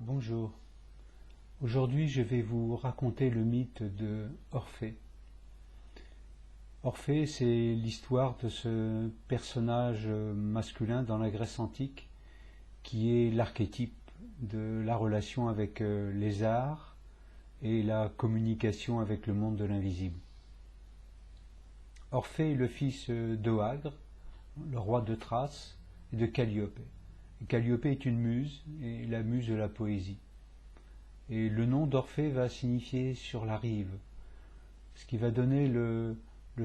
Bonjour. Aujourd'hui, je vais vous raconter le mythe de Orphée. Orphée, c'est l'histoire de ce personnage masculin dans la Grèce antique qui est l'archétype de la relation avec les arts et la communication avec le monde de l'invisible. Orphée est le fils d'Oagre, le roi de Thrace, et de Calliope. Et Calliope est une muse, et la muse de la poésie. Et le nom d'Orphée va signifier sur la rive, ce qui va donner le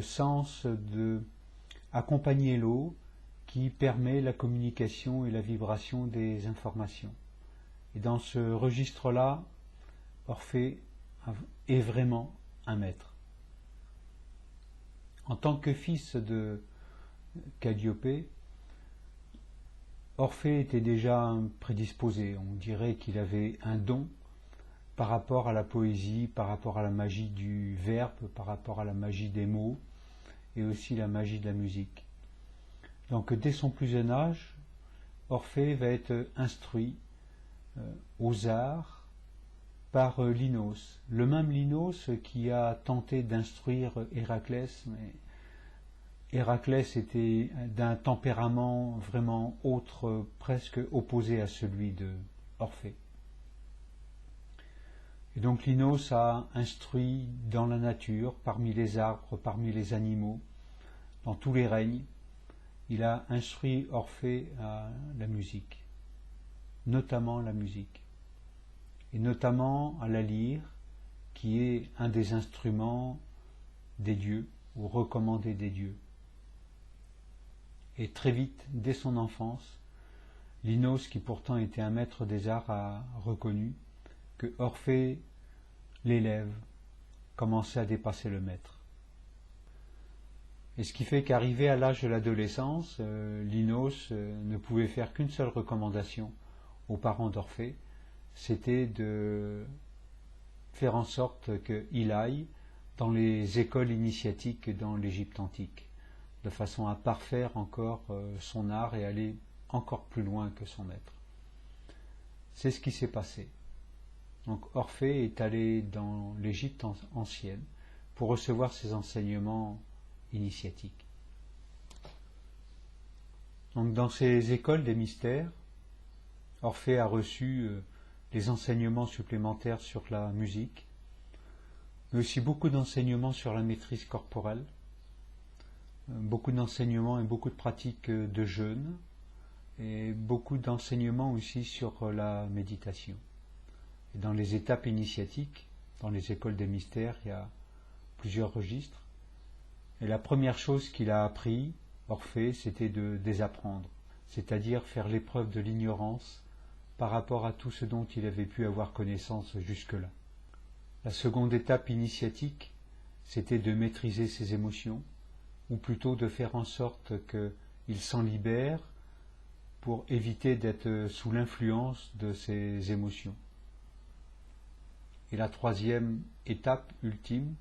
sens de accompagner l'eau qui permet la communication et la vibration des informations. Et dans ce registre-là, Orphée est vraiment un maître. En tant que fils de Calliope, Orphée était déjà prédisposé. On dirait qu'il avait un don par rapport à la poésie, par rapport à la magie du verbe, par rapport à la magie des mots et aussi la magie de la musique. Donc dès son plus jeune âge, Orphée va être instruit aux arts par Linos, le même Linos qui a tenté d'instruire Héraclès, mais Héraclès était d'un tempérament vraiment autre, presque opposé à celui de Orphée. Et donc Linos a instruit dans la nature, parmi les arbres, parmi les animaux, dans tous les règnes, il a instruit Orphée à la musique, notamment la musique, et notamment à la lyre, qui est un des instruments des dieux, ou recommandés des dieux. Et très vite, dès son enfance, Linos, qui pourtant était un maître des arts, a reconnu que Orphée, l'élève, commençait à dépasser le maître. Et ce qui fait qu'arrivé à l'âge de l'adolescence, Linos ne pouvait faire qu'une seule recommandation aux parents d'Orphée, c'était de faire en sorte qu'il aille dans les écoles initiatiques dans l'Égypte antique, de façon à parfaire encore son art et aller encore plus loin que son maître. C'est ce qui s'est passé. Donc Orphée est allé dans l'Égypte ancienne pour recevoir ses enseignements initiatiques. Donc dans ces écoles des mystères, Orphée a reçu des enseignements supplémentaires sur la musique, mais aussi beaucoup d'enseignements sur la maîtrise corporelle, beaucoup d'enseignements et beaucoup de pratiques de jeûne, et beaucoup d'enseignements aussi sur la méditation. Et dans les étapes initiatiques, dans les écoles des mystères, il y a plusieurs registres. Et la première chose qu'il a appris, Orphée, c'était de désapprendre, c'est-à-dire faire l'épreuve de l'ignorance par rapport à tout ce dont il avait pu avoir connaissance jusque-là. La seconde étape initiatique, c'était de maîtriser ses émotions, ou plutôt de faire en sorte qu'il s'en libère pour éviter d'être sous l'influence de ses émotions. Et la troisième étape ultime,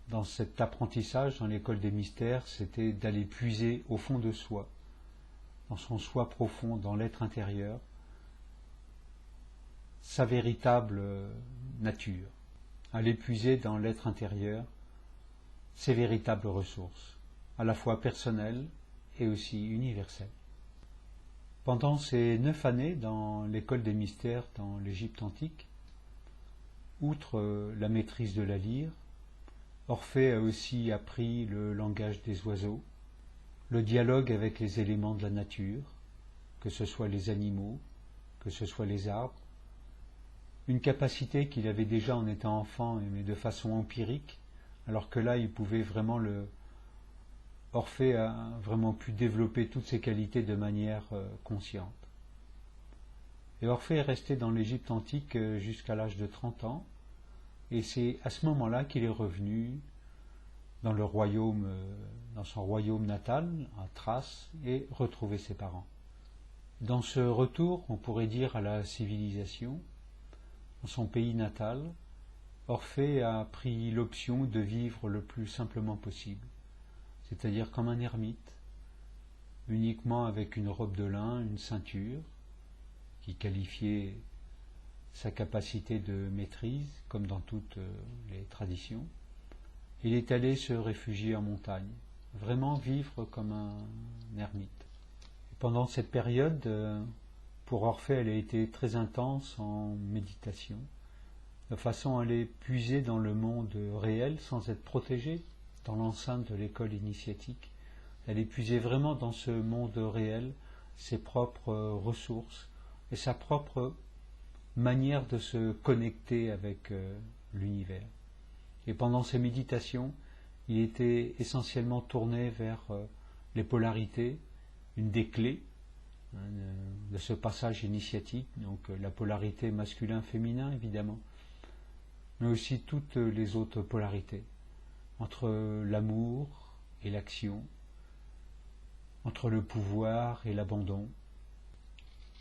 dans cet apprentissage dans l'école des mystères, c'était d'aller puiser au fond de soi, dans son soi profond, dans l'être intérieur, sa véritable nature, aller puiser dans l'être intérieur ses véritables ressources, à la fois personnelles et aussi universelles. Pendant ces 9 années dans l'école des mystères dans l'Égypte antique, outre la maîtrise de la lyre, Orphée a aussi appris le langage des oiseaux, le dialogue avec les éléments de la nature, que ce soit les animaux, que ce soit les arbres, une capacité qu'il avait déjà en étant enfant, mais de façon empirique, alors que là, il pouvait vraiment Orphée a vraiment pu développer toutes ses qualités de manière consciente. Et Orphée est resté dans l'Égypte antique jusqu'à l'âge de 30 ans, et c'est à ce moment-là qu'il est revenu dans le royaume, dans son royaume natal, à Thrace, et retrouver ses parents. Dans ce retour, on pourrait dire, à la civilisation, dans son pays natal, Orphée a pris l'option de vivre le plus simplement possible, c'est-à-dire comme un ermite, uniquement avec une robe de lin, une ceinture, qui qualifiait sa capacité de maîtrise, comme dans toutes les traditions. Il est allé se réfugier en montagne, vraiment vivre comme un ermite. Et pendant cette période, pour Orphée, elle a été très intense en méditation, de façon à aller puiser dans le monde réel sans être protégée dans l'enceinte de l'école initiatique. Elle est puiser vraiment dans ce monde réel ses propres ressources et sa propre manière de se connecter avec l'univers. Et pendant ces méditations, il était essentiellement tourné vers les polarités, une des clés de ce passage initiatique, donc la polarité masculin-féminin évidemment, mais aussi toutes les autres polarités, entre l'amour et l'action, entre le pouvoir et l'abandon.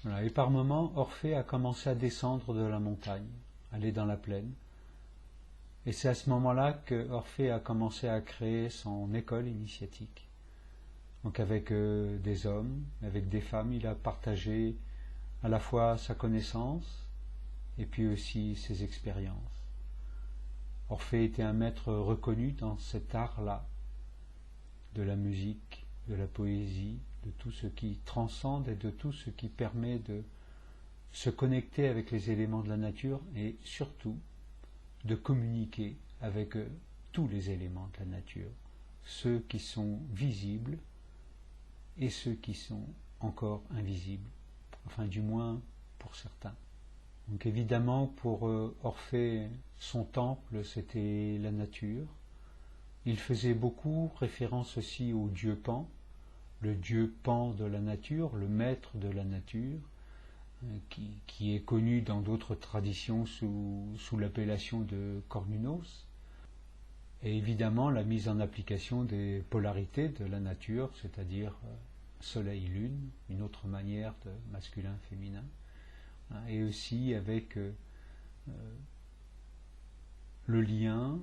Voilà. Et par moments, Orphée a commencé à descendre de la montagne, aller dans la plaine. Et c'est à ce moment-là que Orphée a commencé à créer son école initiatique. Donc avec des hommes, avec des femmes, il a partagé à la fois sa connaissance et puis aussi ses expériences. Orphée était un maître reconnu dans cet art-là, de la musique, de la poésie, de tout ce qui transcende et de tout ce qui permet de se connecter avec les éléments de la nature et surtout de communiquer avec tous les éléments de la nature, ceux qui sont visibles et ceux qui sont encore invisibles, enfin du moins pour certains. Donc évidemment pour Orphée, son temple c'était la nature. Il faisait beaucoup référence aussi au dieu Pan, le dieu Pan de la nature, le maître de la nature, qui est connu dans d'autres traditions sous l'appellation de Cornunos. Et évidemment la mise en application des polarités de la nature, c'est-à-dire soleil-lune, une autre manière de masculin-féminin, et aussi avec le lien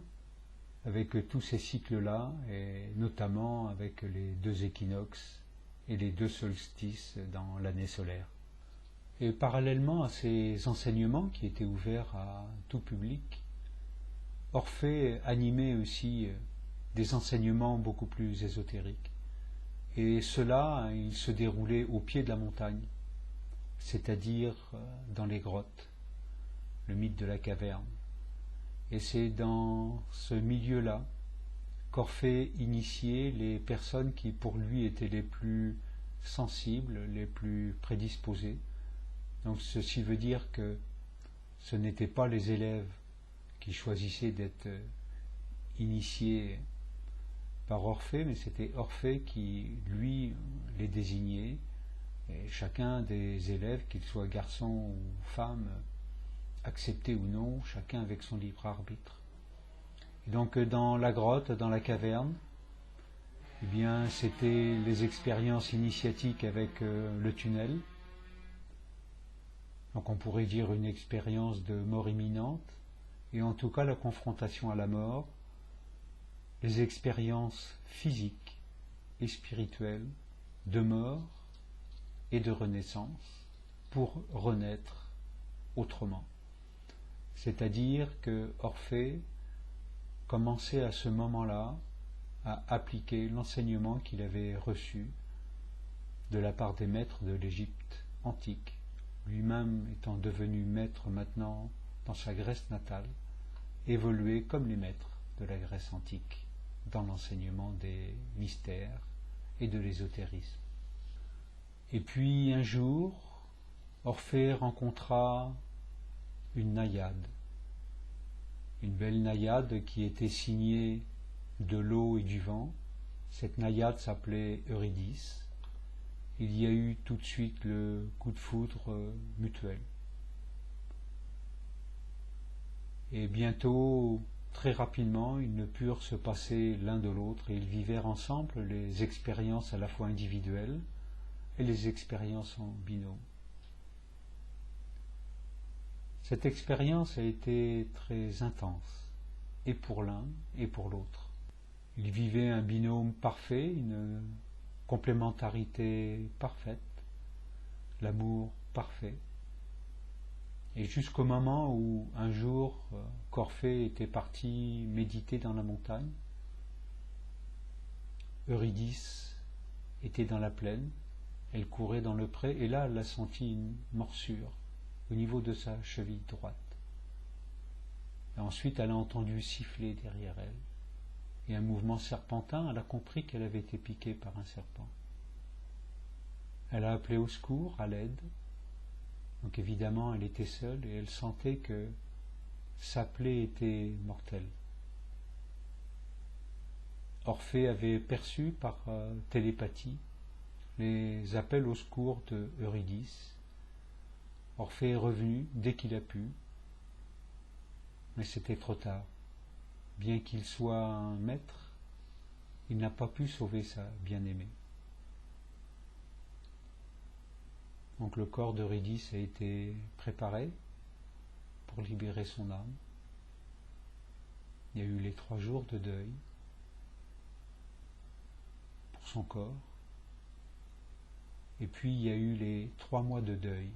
avec tous ces cycles-là, et notamment avec les 2 équinoxes et les 2 solstices dans l'année solaire. Et parallèlement à ces enseignements qui étaient ouverts à tout public, Orphée animait aussi des enseignements beaucoup plus ésotériques. Et cela, il se déroulait au pied de la montagne, c'est-à-dire dans les grottes, le mythe de la caverne. Et c'est dans ce milieu-là qu'Orphée initiait les personnes qui pour lui étaient les plus sensibles, les plus prédisposées. Donc ceci veut dire que ce n'étaient pas les élèves qui choisissaient d'être initiés par Orphée, mais c'était Orphée qui, lui, les désignait. Et chacun des élèves, qu'il soit garçon ou femme, accepté ou non, chacun avec son libre arbitre. Et donc dans la grotte, dans la caverne, eh bien c'était les expériences initiatiques avec le tunnel. Donc on pourrait dire une expérience de mort imminente, et en tout cas la confrontation à la mort, les expériences physiques et spirituelles de mort et de renaissance pour renaître autrement. C'est-à-dire que Orphée commençait à ce moment-là à appliquer l'enseignement qu'il avait reçu de la part des maîtres de l'Égypte antique, lui-même étant devenu maître maintenant dans sa Grèce natale, évoluer comme les maîtres de la Grèce antique dans l'enseignement des mystères et de l'ésotérisme. Et puis un jour, Orphée rencontra une naïade, une belle naïade qui était signée de l'eau et du vent. Cette naïade s'appelait Eurydice. Il y a eu tout de suite le coup de foudre mutuel. Et bientôt, très rapidement, ils ne purent se passer l'un de l'autre et ils vivèrent ensemble les expériences à la fois individuelles et les expériences en binôme. Cette expérience a été très intense, et pour l'un et pour l'autre. Ils vivaient un binôme parfait, une complémentarité parfaite, l'amour parfait. Et jusqu'au moment où un jour qu'Orphée était parti méditer dans la montagne, Eurydice était dans la plaine, elle courait dans le pré, et là elle a senti une morsure au niveau de sa cheville droite. Et ensuite elle a entendu siffler derrière elle, et un mouvement serpentin, elle a compris qu'elle avait été piquée par un serpent. Elle a appelé au secours, à l'aide. Donc évidemment elle était seule et elle sentait que sa plaie était mortelle. Orphée avait perçu par télépathie les appels au secours de Eurydice. Orphée est revenu dès qu'il a pu, mais c'était trop tard. Bien qu'il soit un maître, il n'a pas pu sauver sa bien-aimée. Donc le corps d'Eurydice a été préparé pour libérer son âme. Il y a eu les 3 jours de deuil pour son corps. Et puis il y a eu les 3 mois de deuil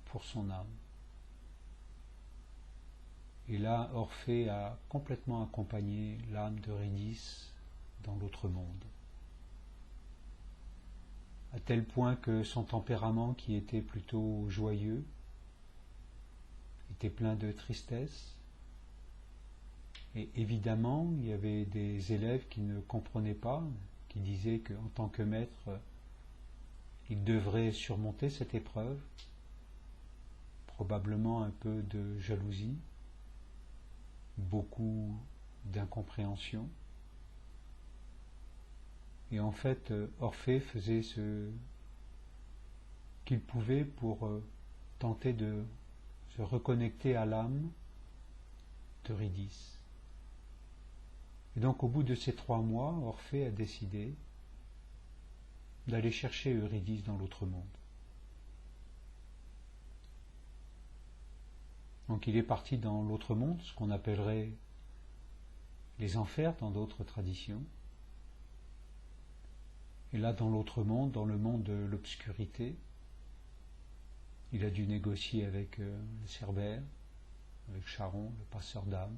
pour son âme. Et là, Orphée a complètement accompagné l'âme d'Eurydice dans l'autre monde. À tel point que son tempérament, qui était plutôt joyeux, était plein de tristesse. Et évidemment, il y avait des élèves qui ne comprenaient pas, qui disaient qu'en tant que maître, il devrait surmonter cette épreuve, probablement un peu de jalousie, beaucoup d'incompréhension. Et en fait, Orphée faisait ce qu'il pouvait pour tenter de se reconnecter à l'âme d'Eurydice. Et donc au bout de ces 3 mois, Orphée a décidé d'aller chercher Eurydice dans l'autre monde. Donc il est parti dans l'autre monde, ce qu'on appellerait les enfers dans d'autres traditions. Et là, dans l'autre monde, dans le monde de l'obscurité, il a dû négocier avec le Cerbère, avec Charon, le passeur d'âme,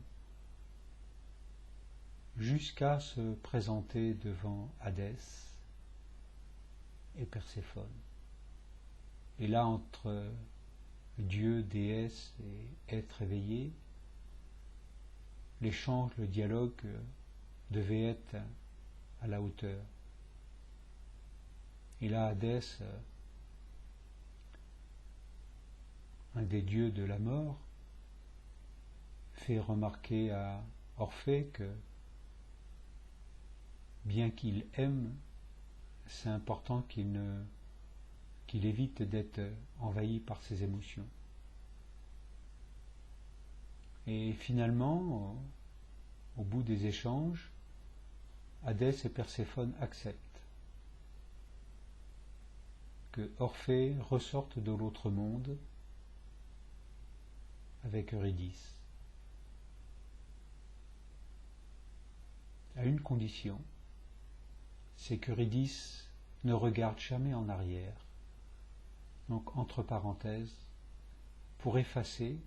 jusqu'à se présenter devant Hadès et Perséphone. Et là, entre Dieu, déesse et être éveillé, l'échange, le dialogue devait être à la hauteur. Et là, Hadès, un des dieux de la mort, fait remarquer à Orphée que, bien qu'il aime, c'est important qu'il évite d'être envahi par ses émotions. Et finalement, au bout des échanges, Hadès et Perséphone acceptent que Orphée ressorte de l'autre monde avec Eurydice, à une condition, c'est qu'Eurydice ne regarde jamais en arrière, donc entre parenthèses, pour effacer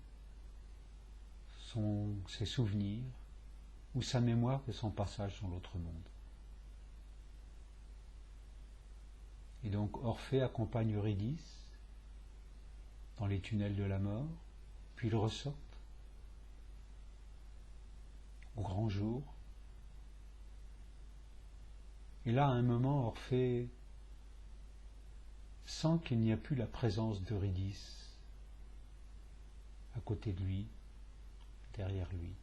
ses souvenirs ou sa mémoire de son passage dans l'autre monde. Et donc Orphée accompagne Eurydice dans les tunnels de la mort, puis ils ressortent au grand jour. Et là, à un moment, Orphée sent qu'il n'y a plus la présence d'Eurydice à côté de lui, derrière lui.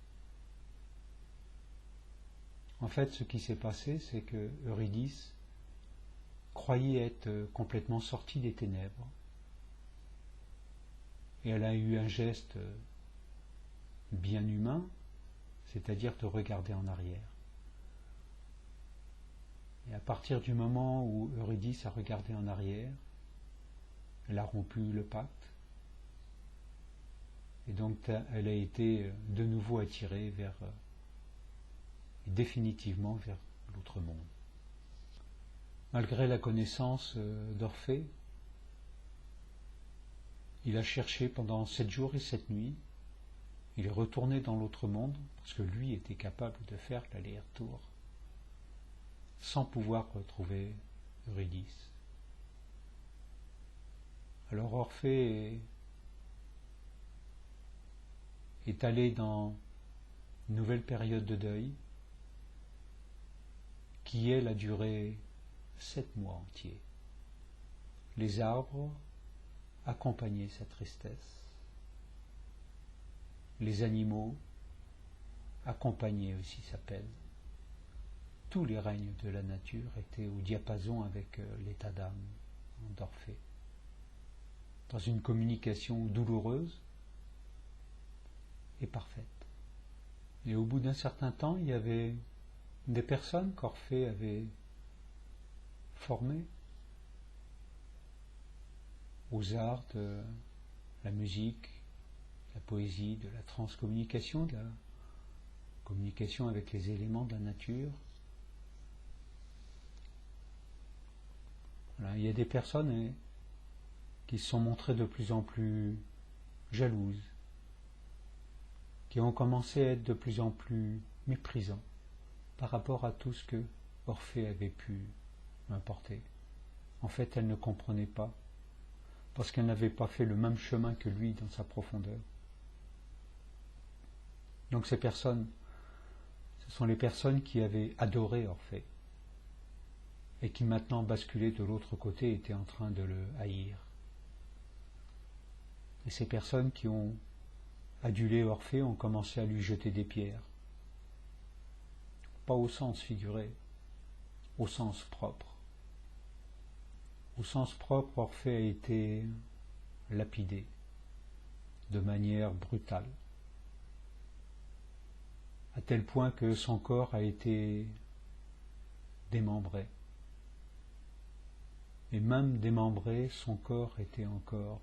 En fait, ce qui s'est passé, c'est que Eurydice croyait être complètement sortie des ténèbres, et elle a eu un geste bien humain, c'est-à-dire de regarder en arrière. Et à partir du moment où Eurydice a regardé en arrière, elle a rompu le pacte, et donc elle a été de nouveau attirée définitivement vers l'autre monde. Malgré la connaissance d'Orphée, Il a cherché pendant 7 jours et 7 nuits. Il est retourné dans l'autre monde, parce que lui était capable de faire l'aller-retour, sans pouvoir retrouver Eurydice. Alors Orphée est allé dans une nouvelle période de deuil, qui elle a duré 7 mois entiers. Les arbres accompagnaient sa tristesse. Les animaux accompagnaient aussi sa peine. Tous les règnes de la nature étaient au diapason avec l'état d'âme d'Orphée. Dans une communication douloureuse et parfaite. Et au bout d'un certain temps, il y avait des personnes qu'Orphée avait formées aux arts de la musique, de la poésie, de la transcommunication, de la communication avec les éléments de la nature. Voilà, il y a des personnes qui se sont montrées de plus en plus jalouses, qui ont commencé à être de plus en plus méprisants par rapport à tout ce que Orphée avait pu m'apporter. En fait, elles ne comprenaient pas, parce qu'elles n'avaient pas fait le même chemin que lui dans sa profondeur. Donc ces personnes, ce sont les personnes qui avaient adoré Orphée, et qui maintenant basculaient de l'autre côté, étaient en train de le haïr. Et ces personnes qui ont adulé Orphée ont commencé à lui jeter des pierres. Pas au sens figuré, au sens propre. Au sens propre, Orphée a été lapidé de manière brutale, à tel point que son corps a été démembré. Et même démembré, son corps était encore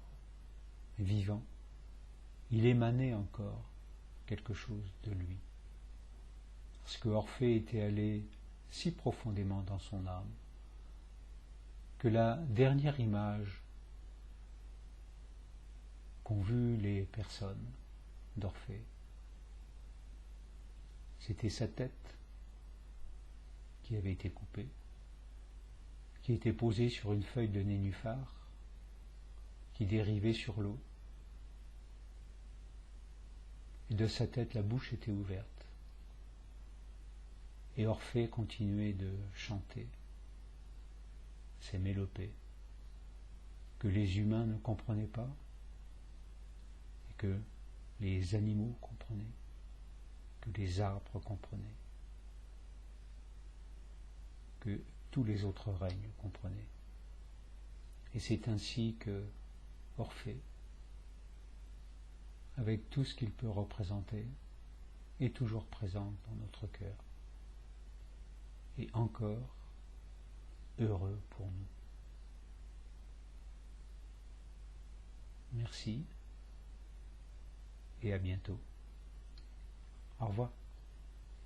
vivant. Il émanait encore quelque chose de lui. Parce que Orphée était allé si profondément dans son âme que la dernière image qu'ont vue les personnes d'Orphée, c'était sa tête qui avait été coupée, qui était posée sur une feuille de nénuphar qui dérivait sur l'eau. Et de sa tête, la bouche était ouverte. Et Orphée continuait de chanter ces mélopées que les humains ne comprenaient pas et que les animaux comprenaient, que les arbres comprenaient, que tous les autres règnes comprenaient. Et c'est ainsi que Orphée, avec tout ce qu'il peut représenter, est toujours présent dans notre cœur, et encore heureux pour nous. Merci et à bientôt. Au revoir.